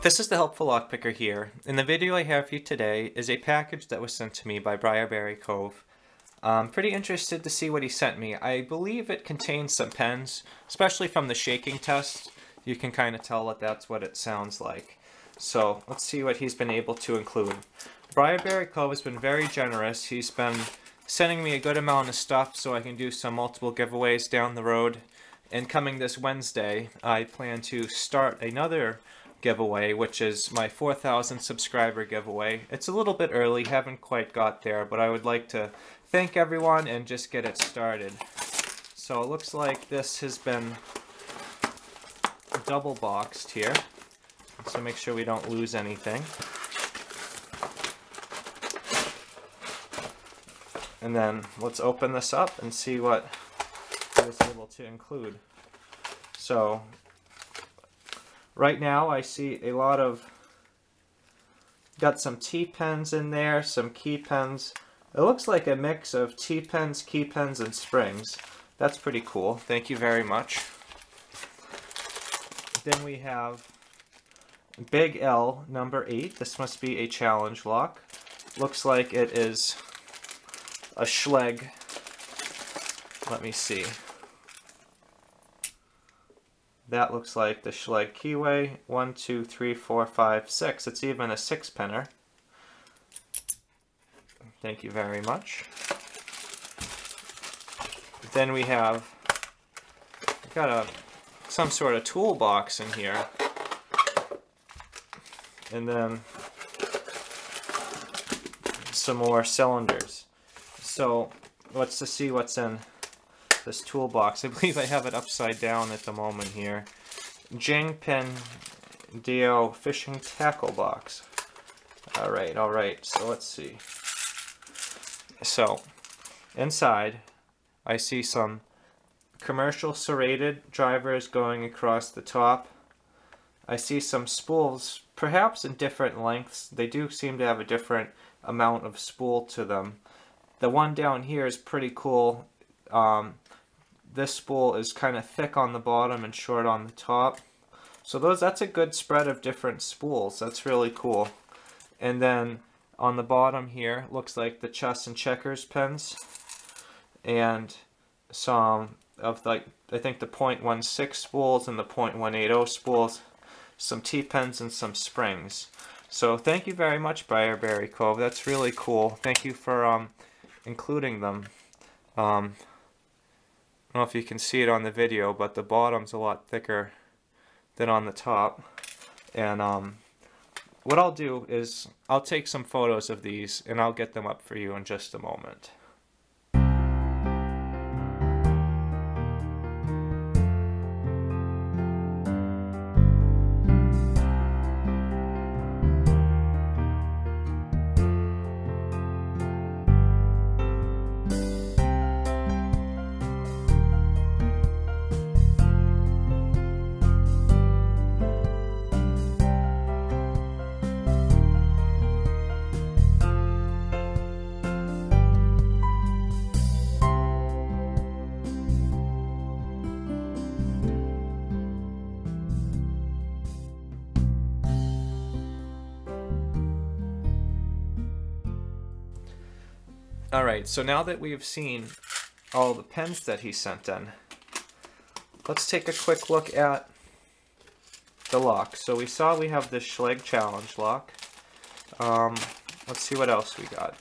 This is the Helpful Lockpicker here, and the video I have for you today is a package that was sent to me by Briarberrycove. I'm pretty interested to see what he sent me. I believe it contains some pens, especially from the shaking test. You can kind of tell that that's what it sounds like. So let's see what he's been able to include. Briarberrycove has been very generous. He's been sending me a good amount of stuff so I can do some multiple giveaways down the road. And coming this Wednesday, I plan to start another giveaway, which is my 4,000 subscriber giveaway. It's a little bit early, haven't quite got there, but I would like to thank everyone and just get it started. So it looks like this has been double boxed here, so make sure we don't lose anything. And then let's open this up and see what I was able to include. So right now I see a lot of, got some T-pens in there, some key pens. It looks like a mix of T-pens, key pens, and springs. That's pretty cool. Thank you very much. Then we have Big L number 8. This must be a challenge lock. Looks like it is a Schlage. Let me see. That looks like the Schlage keyway. 1, 2, 3, 4, 5, 6. It's even a 6-penner. Thank you very much. Then we have got some sort of toolbox in here. And then some more cylinders. So let's just see what's in this toolbox. I believe I have it upside down at the moment here. Jingpin Dio fishing tackle box. Alright, so let's see. So inside I see some commercial serrated drivers going across the top. I see some spools, perhaps in different lengths. They do seem to have a different amount of spool to them. The one down here is pretty cool. This spool is kind of thick on the bottom and short on the top. So that's a good spread of different spools. That's really cool. And then on the bottom here, looks like the chess and checkers pens. And some of, like, I think the .16 spools and the .180 spools. Some T-pens and some springs. So thank you very much, Briarberrycove. That's really cool. Thank you for including them. I don't know if you can see it on the video, but the bottom's a lot thicker than on the top. And what I'll do is I'll take some photos of these and I'll get them up for you in just a moment. Alright, so now that we've seen all the pens that he sent in, let's take a quick look at the lock. So we saw we have this Schlage challenge lock. Let's see what else we got.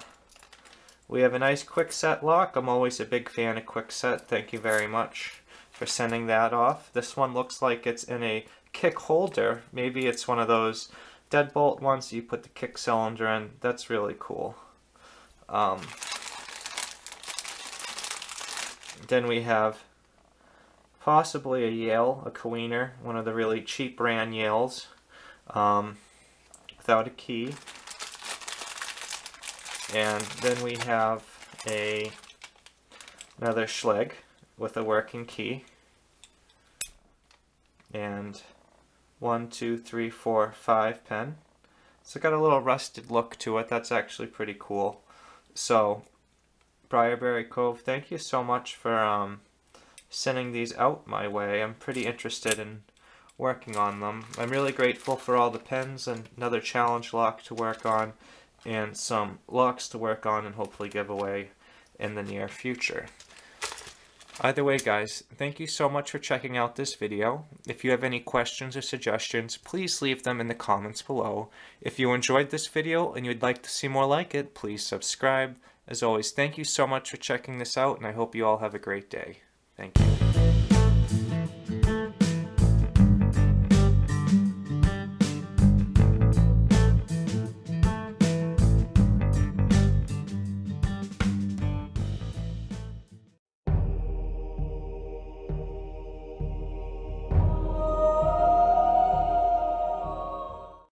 We have a nice quick set lock. I'm always a big fan of quick set. Thank you very much for sending that off. This one looks like it's in a kick holder. Maybe it's one of those deadbolt ones you put the kick cylinder in. That's really cool. Then we have possibly a Yale, a Kawiner, one of the really cheap brand Yales, without a key. And then we have another Schlage with a working key. And 1, 2, 3, 4, 5 pen. So it got a little rusted look to it. That's actually pretty cool. So Briarberrycove, thank you so much for sending these out my way. I'm pretty interested in working on them. I'm really grateful for all the pens and another challenge lock to work on and some locks to work on and hopefully give away in the near future. Either way, guys, thank you so much for checking out this video. If you have any questions or suggestions, please leave them in the comments below. If you enjoyed this video and you'd like to see more like it, please subscribe. As always, thank you so much for checking this out, and I hope you all have a great day. Thank you.